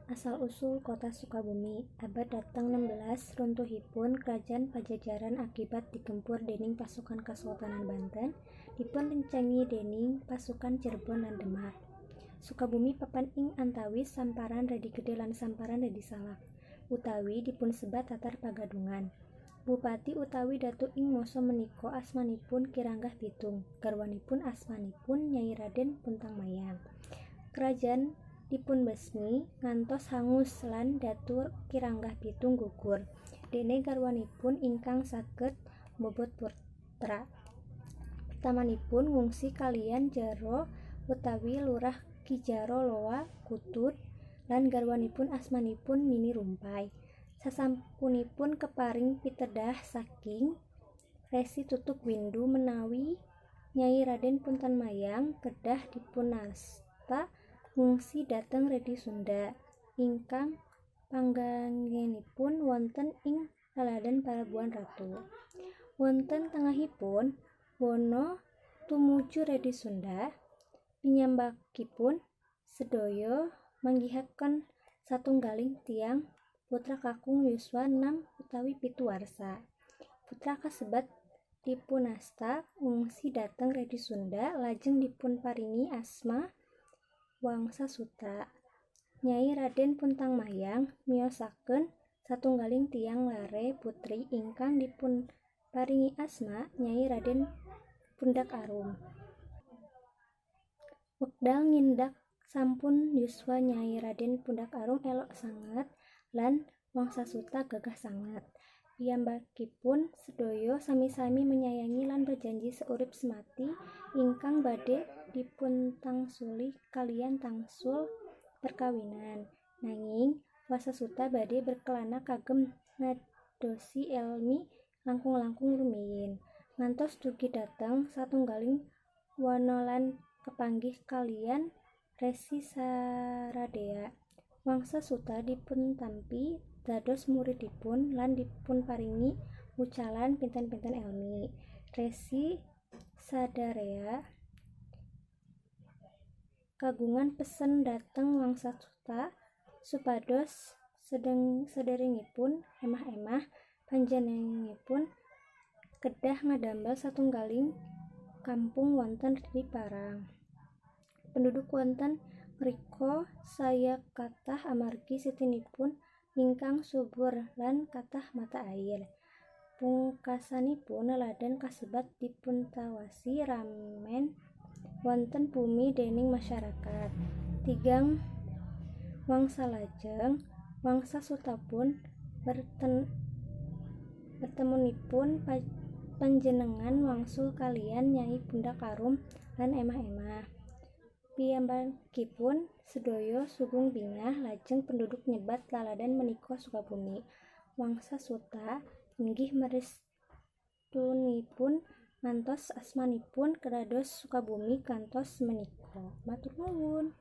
Asal-usul Kota Sukabumi. Abad datang 16 runtuhipun Kerajaan Pajajaran akibat digempur dening pasukan Kasultanan Banten, dipun rencangi dening pasukan Cirebon lan Demak. Sukabumi papan ing antawis samparan Radi Gede lan samparan Radi Salak, utawi dipun sebat Tatar Pagadungan. Bupati utawi datu ing masa menika asmanipun Ki Ranggah Bitung, garwanipun asmanipun Nyai Raden Puntang Mayang. Kerajaan dipunbesmi ngantos hangus lan datu Ki Ranggah Bitung gugur, dene garwanipun ingkang saged mbobot putra. Pertamanipun ngungsi kaliyan Jaro utawi Lurah Ki Jaro Loa Kutud lan garwanipun asmanipun Nini Rumpai. Sasampunipun keparing pitedah saking Resi Tutuk Windu menawi Nyai Raden Puntan Mayang kedah dipunasta ngungsi dhateng Redi Sunda ingkang pangganggenipun wonten ing laladan Palabuhan Ratu. Wonten tengahipun wana tumuju Redi Sunda, piyambakipun sedaya manggihaken satunggaling tiyang putra kakung yuswa 6 utawi 7 warsa. Putra kasebat dipunasta ngungsi dhateng Redi Sunda lajeng dipunparingi asma Wangsasuta. Nyai Raden Puntang Mayang miyosaken satunggaling tiyang lare putri ingkang dipunparingi asma Nyai Raden Pundak Arum. Wekdal ngindak sampun yuswa Nyai Raden Pundak Arum elok sanget lan Wangsasuta gagah sanget. Piyambakipun sedaya sami-sami menyayangi lan berjanji seurip semati ingkang badhe dipuntangsuli kaliyan tangsul perkawinan. Nanging Wangsasuta badhe berkelana kagem nadosi elmi langkung-langkung rumiyin, ngantos dugi dhateng satunggaling wana lan kepanggih kaliyan Resi Saradea. Wangsasuta dipuntampi dados muridipun lan dipunparingi wucalan pinten-pinten elmi. Resi Sadarea kagungan pesen dhateng Wangsasuta supados sederengipun emah-emah panjenenganipun kedah ngadamel satunggaling kampung wonten di Parang. Penduduk wonten mrika saya kathah amargi sitinipun ingkang subur lan kathah mata air. Pungkasanipun laladan kasebat dipuntawasi ramen wonten bumi dening masyarakat. Tigang wangsa lajeng Wangsasutapun bertemunipun panjenengan wangsul kaliyan Nyai Pundak Arum lan emah-emah. Piyambakipun sedaya sugung bingah lajeng penduduk nyebat laladan menika Sukabumi. Wangsasuta inggih merestunipun ngantos asmanipun kedados Sukabumi kantos menika. Matur nuwun.